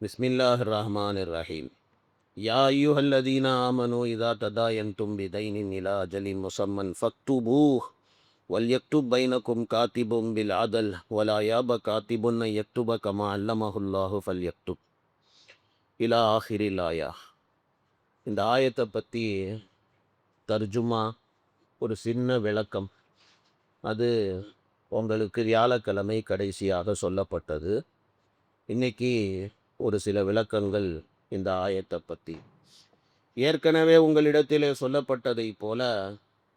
பிஸ்மில்லாஹிர் ரஹ்மானிர் ரஹீம். யா அய்யுஹல்லதீன ஆமனு இதா ததாயன்தும் பிதைனின் இலா அஜலின் முஸம்மன் ஃபக்துபூஹ் வல்யக்துப் பைனக்கும் காத்திபும் பில் அதல் வலா யாப காத்திபுன் அன் யக்துப கமா அல்லமஹுல்லாஹு ஃபல்யக்துப் இலா ஆஹிரில் ஆயா. இந்த ஆயத்தை பற்றி தர்ஜுமா, ஒரு சின்ன விளக்கம், அது உங்களுக்கு வியாழக்கிழமை கடைசியாக சொல்லப்பட்டது. இன்னைக்கு ஒரு சில விளக்கங்கள் இந்த ஆயத்தை பற்றி. ஏற்கனவே உங்களிடத்திலே சொல்லப்பட்டதை போல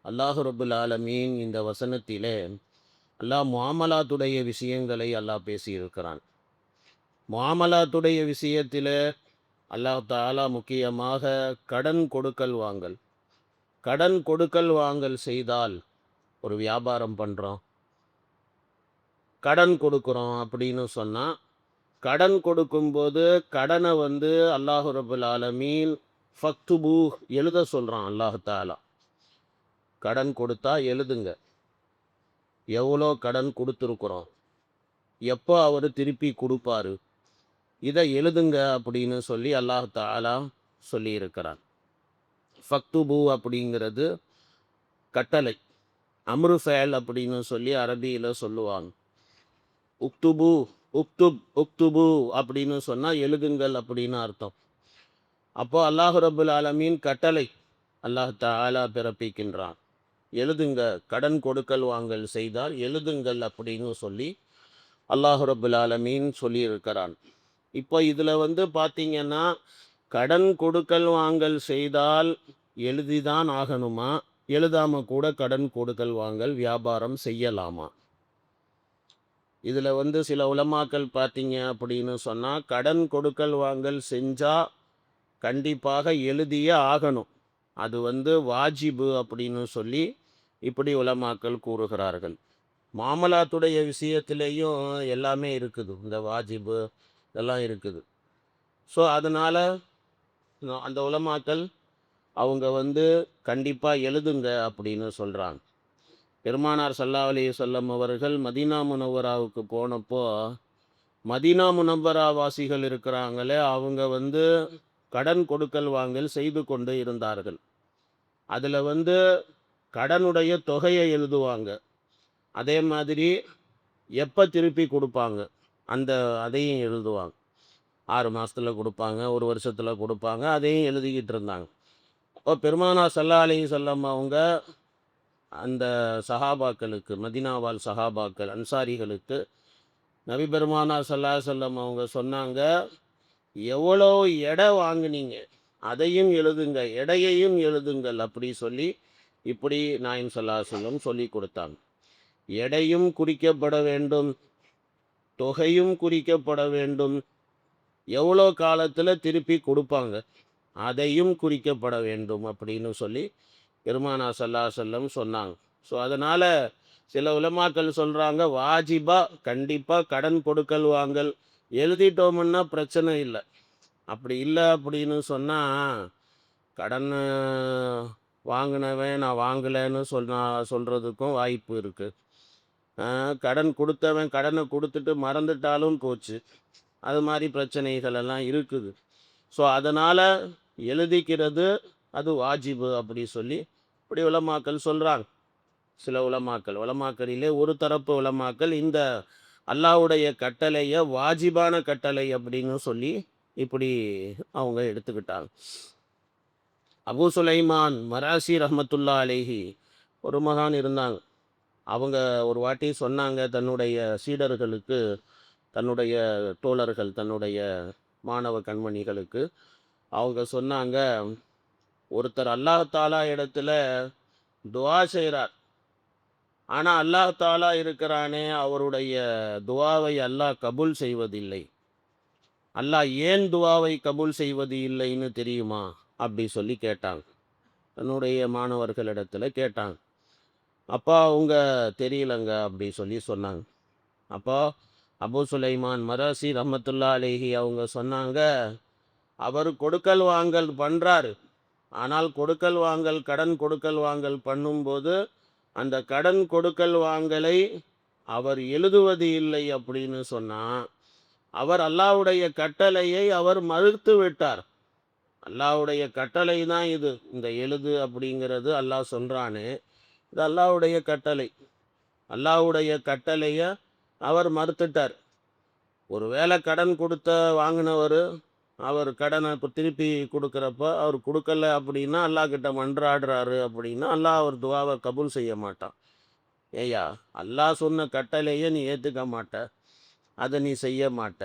அல்லாஹ் ரபுல் ஆலமீன் இந்த வசனத்திலே அல்லாஹ் முஆமலாத்துடைய விஷயங்களை அல்லாஹ் பேசியிருக்கிறான். முஆமலாத்துடைய விஷயத்திலே அல்லாஹ் தஆலா முக்கியமாக கடன் கொடுக்கல் வாங்கல், கடன் கொடுக்கல் வாங்கல் செய்தால், ஒரு வியாபாரம் பண்ணுறோம், கடன் கொடுக்குறோம் அப்படின்னு சொன்னால், கடன் கொடுக்கும்போது கடனை அல்லாஹ் ரபுல் ஆலமீன் ஃபக்துபூ எழுத சொல்கிறான். அல்லாஹ் தஆலா கடன் கொடுத்தா எழுதுங்க, எவ்வளோ கடன் கொடுத்துருக்குறோம், எப்போ அவர் திருப்பி கொடுப்பாரு, இதை எழுதுங்க அப்படின்னு சொல்லி அல்லாஹ் தஆலா சொல்லியிருக்கிறான். ஃபக்துபூ அப்படிங்கிறது கட்டளை, அம்ரு ஃபேல் அப்படின்னு சொல்லி அரபியில் சொல்லுவாங்க. உக்துபு உக்துபு அப்படின்னு சொன்னால் எழுதுங்கள் அப்படின்னு அர்த்தம். அப்போ அல்லாஹ் ரபுல் ஆலமீன் கட்டளை அல்லாஹ் தஆலா பிறப்பிக்கின்றான். எழுதுங்க, கடன் கொடுக்கல் வாங்கல் செய்தால் எழுதுங்கள் அப்படின்னு சொல்லி அல்லாஹ் ரபுல் ஆலமீன் சொல்லியிருக்கிறான். இப்போ இதில் பார்த்தீங்கன்னா, கடன் கொடுக்கல் வாங்கல் செய்தால் எழுதிதான் ஆகணுமா, எழுதாமல் கூட கடன் கொடுக்கல் வாங்கல் வியாபாரம் செய்யலாமா? இதில் சில உலமாக்கள் பார்த்தீங்க அப்படின்னு சொன்னால், கடன் கொடுக்கல் வாங்கல் செஞ்சால் கண்டிப்பாக எழுதியே ஆகணும், அது வாஜிபு அப்படின்னு சொல்லி இப்படி உலமாக்கள் கூறுகிறார்கள். மாமலாத்துடைய விஷயத்திலேயும் எல்லாமே இருக்குது, இந்த வாஜிபு இதெல்லாம் இருக்குது. ஸோ அதனால் அந்த உலமாக்கள் அவங்க கண்டிப்பாக எழுதுங்க அப்படின்னு சொல்கிறாங்க. பெருமானார் ஸல்லல்லாஹு அலைஹி வஸல்லம் அவர்கள் மதீனா முனவ்வராவுக்கு போனப்போ, மதீனா முனவ்வரா வாசிகள் இருக்கிறாங்களே, அவங்க கடன் கொடுக்கல் வாங்கல் செய்து கொண்டு இருந்தார்கள். அதில் கடனுடைய தொகையை எழுதுவாங்க, அதே மாதிரி எப்போ திருப்பி கொடுப்பாங்க அதையும் எழுதுவாங்க. 6 மாதத்தில் கொடுப்பாங்க, 1 வருஷத்தில் கொடுப்பாங்க, அதையும் எழுதிக்கிட்டு இருந்தாங்க. இப்போ பெருமானார் ஸல்லல்லாஹு அலைஹி வஸல்லம் அவங்க அந்த சஹாபாக்களுக்கு, மதீனாவால் சஹாபாக்கள் அன்சாரிகளுக்கு நபி பெருமானார் ஸல்லல்லாஹு அலைஹி வஸல்லம் அவங்க சொன்னாங்க, எவ்வளோ எடை வாங்குனீங்க அதையும் எழுதுங்க, எடையையும் எழுதுங்கள் அப்படி சொல்லி இப்படி நாயகம் ஸல்லல்லாஹு அலைஹி வஸல்லம் சொல்லி கொடுத்தாங்க. எடையும் குறிக்கப்பட வேண்டும், தொகையும் குறிக்கப்பட வேண்டும், எவ்வளோ காலத்தில் திருப்பி கொடுப்பாங்க அதையும் குறிக்கப்பட வேண்டும் அப்படின்னு சொல்லி பெருமானார் ஸல்லல்லாஹு அலைஹி வஸல்லம் சொன்னாங்க. ஸோ அதனால் சில உலமாக்கள் சொல்கிறாங்க, வாஜிபாக கண்டிப்பாக கடன் கொடுக்கல் வாங்கல் எழுதிட்டோம்னா பிரச்சனை இல்லை. அப்படி இல்லை அப்படின்னு சொன்னால், கடன் வாங்கினவன் நான் வாங்கலைன்னு சொல்கிறதுக்கும் வாய்ப்பு இருக்குது. கடன் கொடுத்தவன் கடனை கொடுத்துட்டு மறந்துட்டாலும் போச்சு, அது மாதிரி பிரச்சனைகள் எல்லாம் இருக்குது. ஸோ அதனால் எழுதிக்கிறது அது வாஜிபு அப்படி சொல்லி இப்படி உலமாக்கள் சொல்கிறாங்க. சில உலமாக்களிலே ஒரு தரப்பு உலமாக்கள் இந்த அல்லாஹ்வுடைய கட்டளையை வாஜிபான கட்டளை அப்படின்னு சொல்லி இப்படி அவங்க எடுத்துக்கிட்டாங்க. அபு சுலைமான் மராசி ரஹ்மத்துல்லா அலைஹி ஒரு மகான் இருந்தாங்க. அவங்க ஒரு வாட்டி சொன்னாங்க தன்னுடைய சீடர்களுக்கு, தன்னுடைய தோழர்கள், தன்னுடைய மாணவ கண்மணிகளுக்கு அவங்க சொன்னாங்க, ஒருத்தர் அல்லாஹ் தாலா இடத்துல துஆ செய்கிறார், ஆனால் அல்லாஹ் தாலா இருக்கிறானே, அவருடைய துஆவை அல்லாஹ் கபூல் செய்வதில்லை. அல்லாஹ் ஏன் துஆவை கபூல் செய்வது இல்லைன்னு தெரியுமா அப்படி சொல்லி கேட்டாங்க. தன்னுடைய மாணவர்களிடத்துல கேட்டாங்க. அப்போ அவங்க தெரியலங்க அப்படி சொல்லி சொன்னாங்க. அப்போ அபு சுலைமான் மராசி ரஹ்மத்துல்லா அலைஹி அவங்க சொன்னாங்க, அவர் கொடுக்கல் வாங்கல் பண்ணுறாரு, ஆனால் கொடுக்கல் வாங்கல், கடன் கொடுக்கல் வாங்கல் பண்ணும்போது அந்த கடன் கொடுக்கல் வாங்கலை அவர் எழுதுவது இல்லை அப்படின்னு சொன்னால், அவர் அல்லாஹ்வுடைய கட்டளையை அவர் மறுத்து விட்டார். அல்லாஹ்வுடைய கட்டளை தான் இது. இந்த எழுது அப்படிங்கிறது அல்லாஹ் சொல்றானே, இது அல்லாஹ்வுடைய கட்டளை. அல்லாஹ்வுடைய கட்டளைய அவர் மறுத்துட்டார். ஒருவேளை கடன் கொடுத்த வாங்கினவர் அவர் கடனை இப்போ திருப்பி கொடுக்குறப்ப அவர் கொடுக்கல அப்படின்னா அல்லாஹ் கிட்ட மன்றாடுறாரு அப்படின்னா அல்லாஹ் அவர் துவாவை கபூல் செய்ய மாட்டான். ஏய்யா, அல்லாஹ் சொன்ன கட்டளையை நீ ஏற்றுக்க மாட்ட, அதை நீ செய்ய மாட்ட,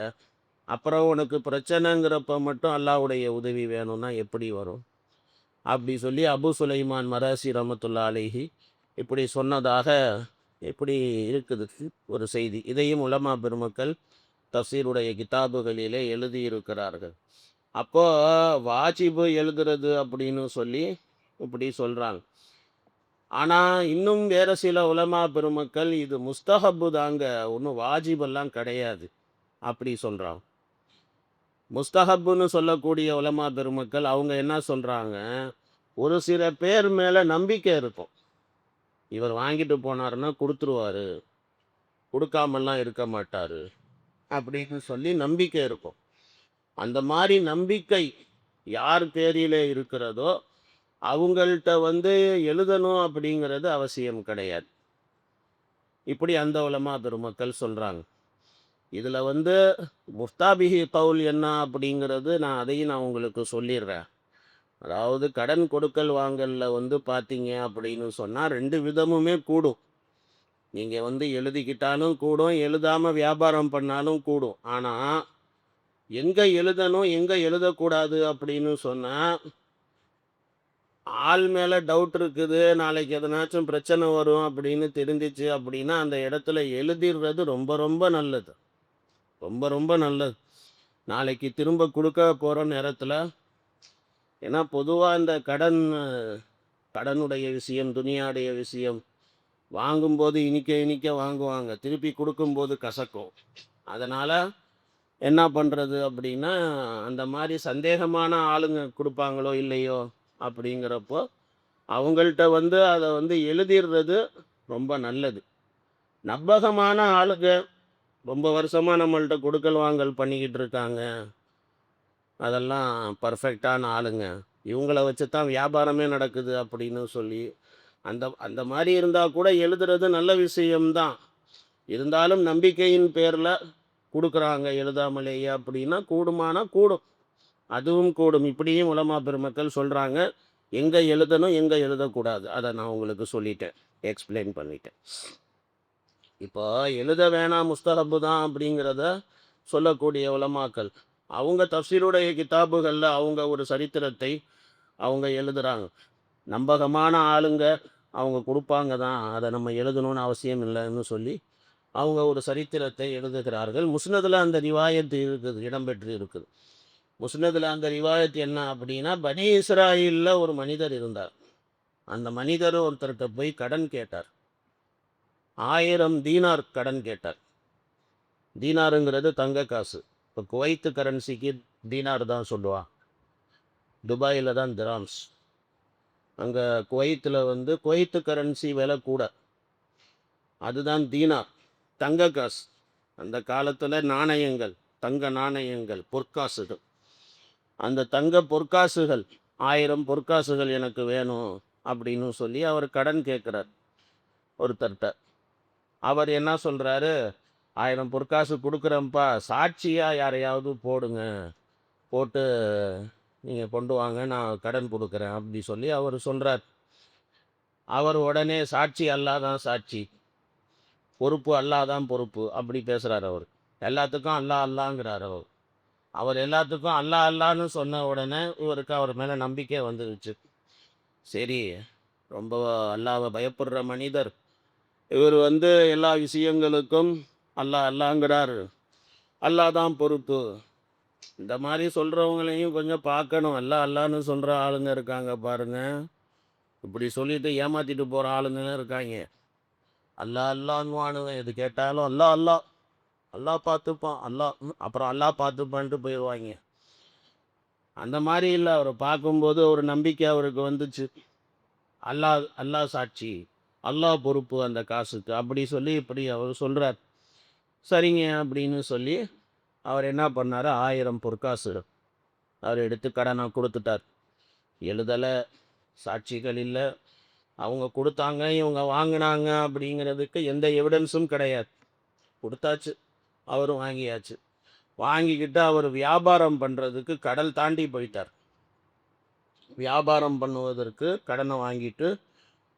அப்புறம் உனக்கு பிரச்சனைங்கிறப்ப மட்டும் அல்லாஹ்வுடைய உதவி வேணும்னா எப்படி வரும்? அப்படி சொல்லி அபு சுலைமான் மராசி ரஹ்மத்துல்லாஹி அலைஹி இப்படி சொன்னதாக இப்படி இருக்குது ஒரு செய்தி. இதையும் உலமா பெருமக்கள் தஃசீருடைய கிதாபுகளிலே எழுதியிருக்கிறார்கள். அப்போ வாஜிபு எழுதுறது அப்படின்னு சொல்லி இப்படி சொல்றாங்க. ஆனா இன்னும் வேற சில உலமா பெருமக்கள் இது முஸ்தஹப்பு தாங்க, ஒன்றும் வாஜிபெல்லாம் கிடையாது அப்படி சொல்றாங்க. முஸ்தஹப்புன்னு சொல்லக்கூடிய உலமா பெருமக்கள் அவங்க என்ன சொல்றாங்க, ஒரு சில பேர் மேல நம்பிக்கை இருக்கும். இவர் வாங்கிட்டு போனாருன்னா கொடுத்துருவாரு, கொடுக்காமலாம் இருக்க மாட்டாரு அப்படின்னு சொல்லி நம்பிக்கை இருக்கும். அந்த மாதிரி நம்பிக்கை யார் பேரிலே இருக்கிறதோ அவங்கள்ட்ட வந்து எழுதணும் அப்படிங்கிறது அவசியம் கிடையாது. இப்படி அந்த உலமா பெருமக்கள் சொல்றாங்க. இதுல வந்து முஃப்தாபிஹி கவுல் என்ன அப்படிங்கிறது அதையும் நான் உங்களுக்கு சொல்லிடுறேன். அதாவது கடன் கொடுக்கல் வாங்கல்ல வந்து பார்த்தீங்க அப்படின்னு சொன்னா 2 விதமுமே கூடும். நீங்க வந்து எழுதிக்கிட்டாலும் கூடும், எழுதாம வியாபாரம் பண்ணாலும் கூடும். ஆனா எங்க எழுதணும், எங்க எழுதக்கூடாது அப்படின்னு சொன்னா, ஆள் மேல டவுட் இருக்குது, நாளைக்கு எதனாச்சும் பிரச்சனை வரும் அப்படின்னு தெரிஞ்சிச்சு அப்படின்னா, அந்த இடத்துல எழுதிடுறது ரொம்ப ரொம்ப நல்லது. ரொம்ப ரொம்ப நல்லது. நாளைக்கு திரும்ப குடுக்க போற நேரத்துல ஏன்னா பொதுவா இந்த கடனுடைய விஷயம், துனியாடைய விஷயம், வாங்கும்போது இனிக்க இனிக்க வாங்குவாங்க. திருப்பி குடுக்கும்போது கசக்கும். அதனால என்ன பண்றது அப்படின்னா, அந்த மாரி சந்தேகமான ஆளுங்க குடுப்பாங்களோ, இல்லையோ அப்படிங்கிறப்போ, அவங்கள்ட்ட வந்து அத வந்து எழுதிர்றது ரொம்ப நல்லது. நம்பகமான ஆளுங்க, ரொம்ப வருஷமா நம்மள்ட்ட குடுக்கல் வாங்கல் பண்ணிக்கிட்டு இருக்காங்க. அதெல்லாம் பர்ஃபெக்ட்டான ஆளுங்க. இவங்கள வச்சு தான் வியாபாரமே நடக்குது அப்படின்னு சொல்லி, அந்த அந்த மாரி இருந்தா கூட எழுதுறது நல்ல விஷயம் தான். இருந்தாலும் நம்பிக்கையின் பேர்ல குடுக்குறாங்க எழுதாமலேயே அப்படின்னா, கூடுமானா கூடும். அதுவும் கூடும். இப்படியும் உலமா பெருமக்கள் சொல்றாங்க. எங்க எழுதணும், எங்க எழுதக்கூடாது. அத நான் உங்களுக்கு சொல்லிட்டேன். எக்ஸ்பிளைன் பண்ணிட்டேன். இப்போ எழுத வேணாம் முஸ்தஹப்பு தான் அப்படிங்கிறத சொல்லக்கூடிய உலமாக்கள். அவங்க தஃசீருடைய கிதாபுகள்ல அவங்க ஒரு சரித்திரத்தை அவங்க எழுதுறாங்க. நம்பகமான ஆளுங்க அவங்க குடுப்பாங்க தான். அத நம்ம எழுதணும்னு அவசியம் இல்லன்னு சொல்லி, அவங்க ஒரு சரித்திரத்தை எழுதுகிறார்கள். முஸ்னதுல அந்த ரிவாயத் இருக்குது, இடம்பெற்று இருக்குது. முஸ்னதுல அந்த ரிவாயத் என்ன அப்படின்னா, பனி இஸ்ராயீல்ல ஒரு மனிதர் இருந்தார். அந்த மனிதர் ஒருத்தர்ட்ட போய் கடன் கேட்டார். 1000 தீனார் கடன் கேட்டார். தீனாருங்கிறது தங்க காசு. இப்போ குவைத்து கரன்சிக்கு தீனார் தான் சொல்லுவான். துபாயில தான் திராம்ஸ். அங்க குவைத்துல வந்து குவைத்து கரன்சி விலை கூட. அதுதான் தீனார். தங்க காசு. அந்த காலத்துல நாணயங்கள், தங்க நாணயங்கள், பொற்காசுகள். அந்த தங்க பொற்காசுகள் 1000 பொற்காசுகள் எனக்கு வேணும் அப்படின்னு சொல்லி அவர் கடன் கேட்குறார் ஒருத்தர்ட்ட. அவர் என்ன சொல்றாரு, 1000 பொற்காசு கொடுக்குறேன்ப்பா, சாட்சியா யாரையாவது போடுங்க, போட்டு நீங்க கொண்டு வாங்க, நான் கடன் கொடுக்குறேன் அப்படி சொல்லி அவர் சொல்றார். அவர் உடனே சாட்சி அல்லாஹ் தான் சாட்சி, பொறுப்பு அல்லாஹ் தான் பொறுப்பு அப்படி பேசுறார் அவர். எல்லாத்துக்கும் அல்லாஹ் அல்லாங்கிறார் அவர். அவர் எல்லாத்துக்கும் அல்லாஹ் அல்லான்னு சொன்ன உடனே இவருக்கு அவர் மேல நம்பிக்கை வந்துருச்சு. சரி, ரொம்ப அல்லாஹ்வை பயப்படுற மனிதர் இவர் வந்து எல்லா விஷயங்களுக்கும் அல்லாஹ் அல்லாங்கிறார், அல்லாஹ் தான் பொறுப்பு. இந்த மாதிரி சொல்றவங்களையும் கொஞ்சம் பார்க்கணும். அல்லாஹ் அல்லான்னு சொல்ற ஆளுங்க இருக்காங்க பாருங்க. இப்படி சொல்லிட்டு ஏமாத்திட்டு போற ஆளுங்களும் இருக்காங்க. அல்லாஹ் அல்லான்னுவானுங்க, எது கேட்டாலும் அல்லாஹ் அல்லாஹ், அல்லாஹ் பார்த்துப்பான் அல்லாஹ், அப்புறம் அல்லாஹ் பார்த்துப்பான்ட்டு போயிடுவாங்க. அந்த மாதிரி இல்லை. அவரை பார்க்கும்போது ஒரு நம்பிக்கை அவருக்கு வந்துச்சு. அல்லாஹ் அல்லாஹ் சாட்சி, அல்லாஹ் பொறுப்பு அந்த காசுக்கு அப்படி சொல்லி இப்படி அவர் சொல்றார். சரிங்க அப்படின்னு சொல்லி அவர் என்ன பண்ணாரு, 1000 பொற்காசு அவர் எடுத்து கடனை கொடுத்துட்டார். எழுதலை, சாட்சிகள் இல்லை, அவங்க கொடுத்தாங்க இவங்க வாங்கினாங்க அப்படிங்கிறதுக்கு எந்த எவிடன்ஸும் கிடையாது. கொடுத்தாச்சு, அவரும் வாங்கியாச்சு. வாங்கிக்கிட்டு அவர் வியாபாரம் பண்ணுறதுக்கு கடல் தாண்டி போயிட்டார். வியாபாரம் பண்ணுவதற்கு கடனை வாங்கிட்டு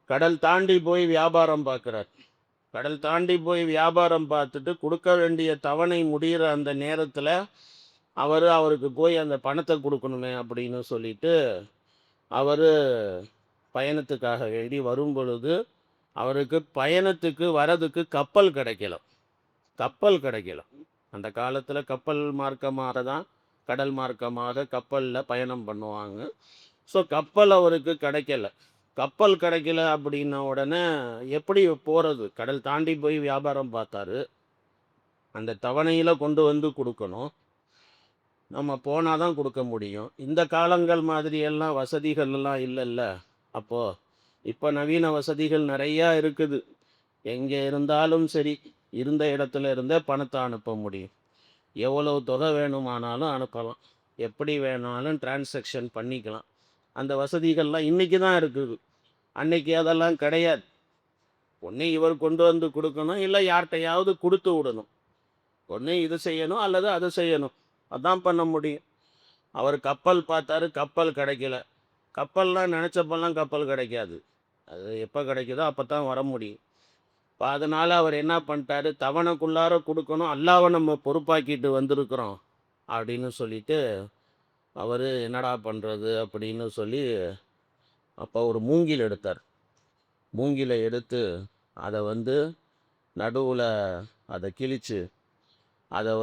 கடல் தாண்டி போய் வியாபாரம் பார்க்குறார். கடல் தாண்டி போய் வியாபாரம் பார்த்துட்டு கொடுக்க வேண்டிய தவணை முடிகிற அந்த நேரத்தில் அவருக்கு போய் அந்த பணத்தை கொடுக்கணுமே அப்படின்னு சொல்லிட்டு அவர் பயணத்துக்காக வேண்டி வரும் பொழுது அவருக்கு பயணத்துக்கு வரதுக்கு கப்பல் கிடைக்கல. அந்த காலத்தில் கப்பல் மார்க்கமாக தான், கடல் மார்க்கமாக கப்பலில் பயணம் பண்ணுவாங்க. ஸோ கப்பல் அவருக்கு கிடைக்கல. கப்பல் கிடைக்கல அப்படின்ன உடனே எப்படி போகிறது? கடல் தாண்டி போய் வியாபாரம் பார்த்தாரு, அந்த தவணையில் கொண்டு வந்து கொடுக்கணும், நம்ம போனால் தான் கொடுக்க முடியும். இந்த காலங்கள் மாதிரியெல்லாம் வசதிகள்லாம் இல்லைல்ல அப்போது. இப்போ நவீன வசதிகள் நிறையா இருக்குது. எங்கே இருந்தாலும் சரி, இருந்த இடத்துல இருந்தே பணத்தை அனுப்ப முடியும். எவ்வளோ தொகை வேணுமானாலும் அனுப்பலாம், எப்படி வேணாலும் டிரான்சாக்ஷன் பண்ணிக்கலாம். அந்த வசதிகள்லாம் இன்றைக்கி தான் இருக்குது, அன்னைக்கு அதெல்லாம் கிடையாது. ஒன்று இவர் கொண்டு வந்து கொடுக்கணும், இல்லை யார்கிட்டையாவது கொடுத்து விடணும். ஒன்று இது செய்யணும் அல்லது அது செய்யணும், அதான் பண்ண முடியும். அவர் கப்பல் பார்த்தாரு, கப்பல் கிடைக்கல. கப்பல்லாம் நினச்சப்பெல்லாம் கப்பல் கிடைக்காது, அது எப்போ கிடைக்குதோ அப்போ தான் வர முடியும். இப்போ அதனால் அவர் என்ன பண்ணிட்டாரு, தவணைக்குள்ளார கொடுக்கணும், அல்லாவை நம்ம பொறுப்பாக்கிட்டு வந்திருக்கிறோம் அப்படின்னு சொல்லிட்டு அவர் என்னடா பண்ணுறது அப்படின்னு சொல்லி அப்போ ஒரு மூங்கில் எடுத்தார். மூங்கிலை எடுத்து அதை நடுவில் அதை கிழித்து அதை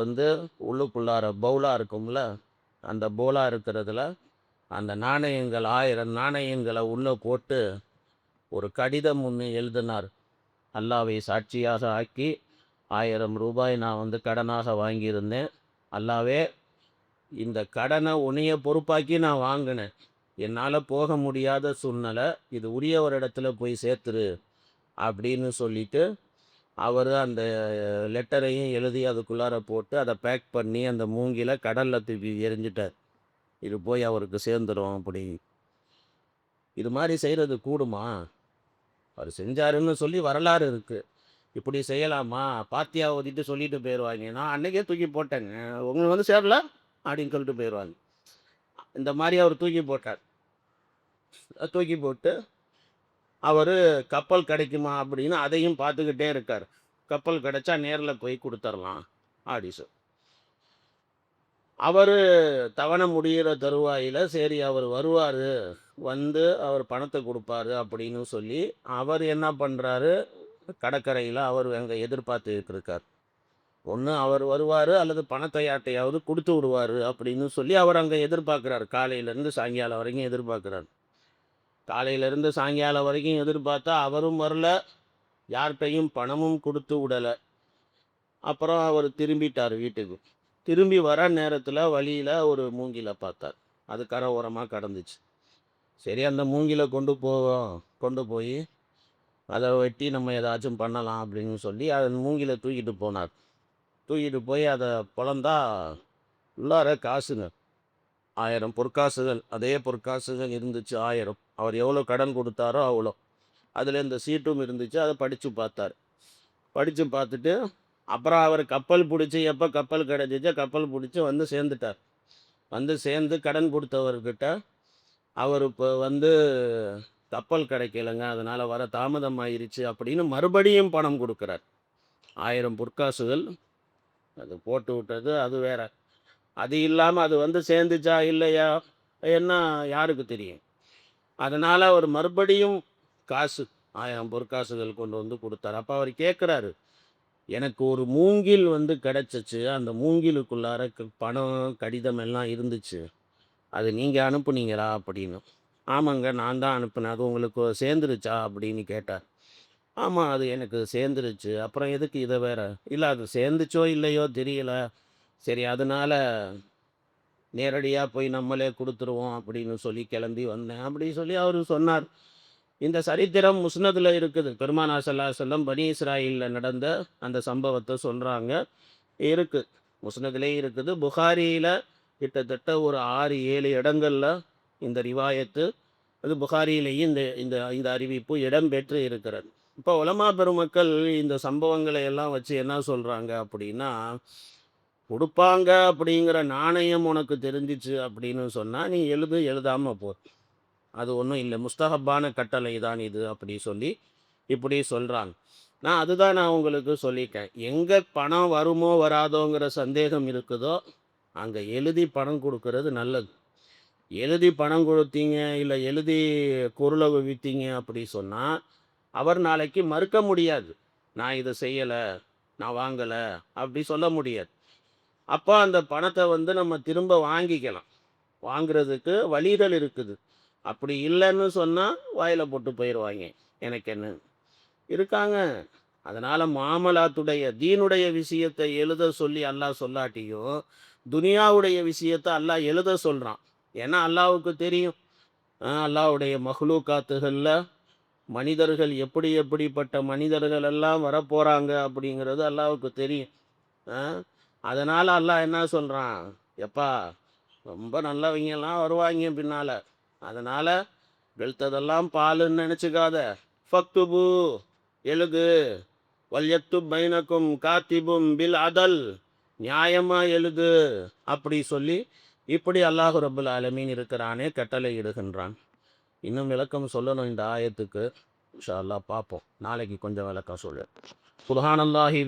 உள்ளுக்குள்ளார பவுலாக இருக்கும்ல, அந்த பவுலாக இருக்கிறதுல அந்த நாணயங்கள் 1000 நாணயங்களை உள்ளே போட்டு ஒரு கடிதம் ஒன்று எழுதினார். அல்லாவை சாட்சியாக ஆக்கி 1000 ரூபாய் நான் கடனாக வாங்கியிருந்தேன். அல்லாவே, இந்த கடனை உன்னைய பொறுப்பாக்கி நான் வாங்கினேன், என்னால் போக முடியாத சூழ்நிலை, இது உரிய ஒரு இடத்துல போய் சேர்த்துரு அப்படின்னு சொல்லிட்டு அவர் அந்த லெட்டரையும் எழுதி அதுக்குள்ளார போட்டு அதை பேக் பண்ணி அந்த மூங்கில கடலில் தூக்கி எரிஞ்சிட்டார். இது போய் அவருக்கு சேர்ந்துடும் அப்படி. இது மாதிரி செய்கிறது கூடுமா? அவர் செஞ்சாருன்னு சொல்லி வரலாறு இருக்குது. இப்படி செய்யலாமா? பாத்தியா ஓதிட்டு சொல்லிட்டு போயிடுவாங்க, நான் அன்றைக்கே தூக்கி போட்டேங்க, உங்களுக்கு சேரல அப்படின்னு சொல்லிட்டு போயிடுவாங்க. இந்த மாதிரி அவர் தூக்கி போட்டார். தூக்கி போட்டு அவர் கப்பல் கிடைக்குமா அப்படின்னு அதையும் பார்த்துக்கிட்டே இருக்கார். கப்பல் கிடைச்சா நேரில் போய் கொடுத்துர்லாம் அப்படி சார். அவர் தவணை முடிகிற தருவாயில் சரி அவர் வருவார், அவர் பணத்தை கொடுப்பாரு அப்படின்னு சொல்லி அவர் என்ன பண்ணுறாரு, கடற்கரையில் அவர் அங்கே எதிர்பார்த்துக்கிட்டு இருக்கார். ஒன்று அவர் வருவார் அல்லது பணத்தை யார்ட்டையாவது கொடுத்து விடுவார் அப்படின்னு சொல்லி அவர் அங்கே எதிர்பார்க்குறார். காலையிலேருந்து சாயங்காலம் வரைக்கும் எதிர்பார்க்குறார். காலையிலேருந்து சாயங்காலம் வரைக்கும் எதிர்பார்த்தா அவரும் வரல, யார்கிட்டையும் பணமும் கொடுத்து விடலை. அப்புறம் அவர் திரும்பிட்டார் வீட்டுக்கு. திரும்பி வர நேரத்தில் வழியில் ஒரு மூங்கிலை பார்த்தார், அது கரை ஓரமாக கடந்துச்சு. சரி, அந்த மூங்கிலை கொண்டு போய் அதை வெட்டி நம்ம ஏதாச்சும் பண்ணலாம் அப்படின்னு சொல்லி அந்த மூங்கிலை தூக்கிட்டு போனார். தூக்கிட்டு போய் அதை பொழந்தா உள்ளார காசுங்க, 1000 பொற்காசுகள். அதே பொற்காசுகள் இருந்துச்சு 1000. அவர் எவ்வளோ கடன் கொடுத்தாரோ அவ்வளோ. அதில் இந்த சீட்டும் இருந்துச்சு. அதை படித்து பார்த்தார். படித்து பார்த்துட்டு அப்புறம் அவர் கப்பல் பிடிச்சி, எப்போ கப்பல் கிடச்சிச்சோ கப்பல் பிடிச்சி சேர்ந்துட்டார். சேர்ந்து கடன் கொடுத்தவர்கிட்ட அவர் இப்போ கப்பல் கிடைக்கலைங்க, அதனால் வர தாமதம் ஆயிடுச்சு அப்படின்னு மறுபடியும் பணம் கொடுக்குறார். 1000 பொற்காசுகள் அது போட்டு விட்டது, அது வேற. அது இல்லாமல் அது சேர்ந்துச்சா இல்லையா என்ன யாருக்கு தெரியும். அதனால் அவர் மறுபடியும் காசு 1000 பொற்காசுகள் கொண்டு கொடுத்தார். அப்போ அவர் கேட்குறாரு, எனக்கு ஒரு மூங்கில் கிடச்சிச்சு, அந்த மூங்கிலுக்குள்ளார பணம் கடிதம் எல்லாம் இருந்துச்சு, அது நீங்கள் அனுப்புனீங்களா அப்படின்னு. ஆமாங்க, நான் தான் அனுப்புனேன், அது உங்களுக்கு சேர்ந்துருச்சா அப்படின்னு கேட்டார். ஆமாம், அது எனக்கு சேர்ந்துருச்சு, அப்புறம் எதுக்கு இதை வேற? இல்லை, அது சேர்ந்துச்சோ இல்லையோ தெரியல, சரி அதனால் நேரடியாக போய் நம்மளே கொடுத்துருவோம் அப்படின்னு சொல்லி கிளம்பி வந்தேன் அப்படின்னு சொல்லி அவர் சொன்னார். இந்த சரித்திரம் முஸ்னதில் இருக்குது. பெருமானார் ஸல்லல்லாஹு அலைஹி வஸல்லம் பனி இஸ்ராயலில் நடந்த அந்த சம்பவத்தை சொல்கிறாங்க, இருக்குது. முஸ்னதிலே இருக்குது. புகாரியில் கிட்டத்தட்ட ஒரு 6-7 இடங்கள்ல இந்த ரிவாயத்து, அது புகாரியிலேயும் இந்த இந்த இந்த அறிவிப்பு இடம்பெற்று இருக்கிறது. இப்போ உலமா பெருமக்கள் இந்த சம்பவங்களை எல்லாம் வச்சு என்ன சொல்கிறாங்க அப்படின்னா, கொடுப்பாங்க அப்படிங்கிற நாணயம் உனக்கு தெரிஞ்சிச்சு அப்படின்னு சொன்னால் நீ எழுதாமல் போ, அது ஒன்றும் இல்லை, முஸ்தஹப்பான கட்டளை தான் இது அப்படி சொல்லி இப்படி சொல்கிறாங்க. அதுதான் நான் உங்களுக்கு சொல்லிட்டேன், எங்கே பணம் வருமோ வராதோங்கிற சந்தேகம் இருக்குதோ அங்கே எழுதி பணம் கொடுக்கறது நல்லது. எழுதி பணம் கொடுத்தீங்க, இல்லை எழுதி பொருளை விற்றீங்க அப்படி சொன்னால் அவர் நாளைக்கு மறுக்க முடியாது, நான் இதை செய்யலை, நான் வாங்கலை அப்படி சொல்ல முடியாது. அப்போ அந்த பணத்தை வந்து நம்ம திரும்ப வாங்கிக்கலாம், வாங்குறதுக்கு வழிகள் இருக்குது. அப்படி இல்லைன்னு சொன்னால் வாயில் போட்டு போயிடுவாங்க, எனக்கு என்ன இருக்காங்க. அதனால் மாமலாத்துடைய தீனுடைய விஷயத்தை எழுத சொல்லி அல்லாஹ் சொல்லாட்டியும் துனியாவுடைய விஷயத்தை அல்லாஹ் எழுத சொல்கிறான். ஏன்னா அல்லாஹ்வுக்கு தெரியும், அல்லாஹ்வுடைய மஹ்லூக்காத்துகளில் மனிதர்கள் எப்படி எப்படிப்பட்ட மனிதர்கள் எல்லாம் வரப்போகிறாங்க அப்படிங்கிறது அல்லாஹ்வுக்கு தெரியும். அதனால் அல்லாஹ் என்ன சொல்கிறான், எப்பா ரொம்ப நல்லவங்கெல்லாம் வருவாங்க பின்னால், அதனால் வெளுத்ததெல்லாம் பாலுன்னு நினச்சிக்காத, ஃபக்துபு எழுது, வல்யத்து பைனக்கும் காத்திபும் பில் அதல், நியாயமாக எழுது அப்படி சொல்லி இப்படி அல்லாஹ் ரப்புல் ஆலமீன் இருக்கிறானே கட்டளை இடுகின்றான். இன்னும் விளக்கம் சொல்லணும் இந்த ஆயத்துக்கு, இன்ஷா அல்லாஹ் பார்ப்போம், நாளைக்கு கொஞ்சம் விளக்கம் சொல்லு. சுப்ஹானல்லாஹி